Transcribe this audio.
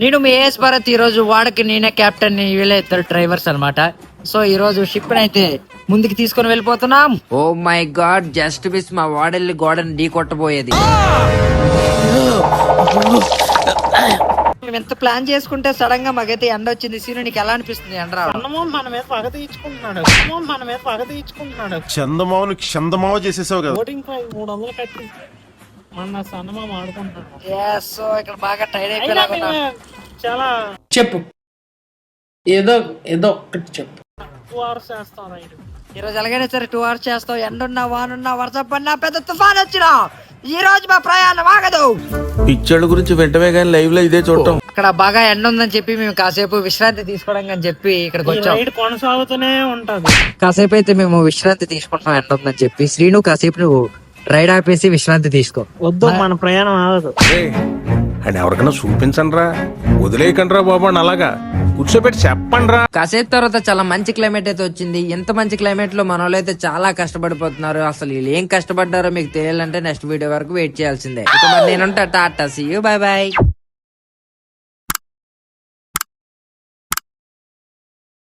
నేను మీ ఏఎస్ భారత్. ఈ రోజు వాడకి నేనే కెప్టెన్, వీళ్ళే ఇద్దరు డ్రైవర్స్ అన్నమాట. సో ఈ రోజు షిప్ అయితే ముందుకు తీసుకొని వెళ్ళిపోతున్నాం. Oh my god, just miss మా వాడెళ్ళి గోడని ఢీ కొట్టబోయేది. మేము ఎంత ప్లాన్ చేసుకుంటే సడన్ గా మాకైతే ఎండ వచ్చింది. సీను నీకు ఎలా అనిపిస్తుంది ఎండ రావడం? మన మీద పగ తీర్చుకుంటున్నాడు. చందమామను చందమామ చేసేసావు కదా. ఓటింగ్ 300 కట్టి మన సన్నమామ ఆడుకుంటున్నాడు. Yes, so ఇక్కడ బాగా టైర్డ్ అయిపోయినా చాలా చెప్పు, ఏదో ఏదో ఒక్కటి చెప్పు. 2 hours చేస్తాం రైడ్. ఈ రోజు ఎలాగైనా సరే 2 hours చేస్తావు. ఎండున్నా వానున్నా వర్షం పడినా పెద్ద తుఫాన్ వచ్చినా ఈ రోజు మా ప్రయాణం ఆగదు. పిక్చర్ల గురించి వెంటనే కానీ లైవ్ లో ఇదే చూడటం. అక్కడ బాగా ఎండ ఉందని చెప్పి మేము కాసేపు విశ్రాంతి తీసుకోవడం అని చెప్పి ఇక్కడికి ఈ వచ్చాం. రైడ్ కొనసాగుతూనే ఉంటది. కాసేపు అయితే మేము విశ్రాంతి తీసుకుంటాం ఎండ ఉందని చెప్పి. శ్రీను కాసేపు నువ్వు రైడ్ ఆపేసి విశ్రాంతి తీసుకో. వద్దు, మన ప్రయాణం ఆగదు. అని ఎవరికైనా చూపించండి రా, వదిలేయకండి రా బాబు అని అలాగా కూర్చోబెట్టి చెప్పండి రా. కాసేపు తర్వాత చాలా మంచి క్లైమేట్ అయితే వచ్చింది. ఇంత మంచి క్లైమేట్ లో మన వాళ్ళు అయితే చాలా కష్టపడిపోతున్నారు. అసలు వీళ్ళు ఏం కష్టపడ్డారో మీకు తెలియాలంటే నెక్స్ట్ వీడియో వరకు వెయిట్ చేయాల్సిందే. ఇక మరి నేనుంటా. Tata, see you, bye by.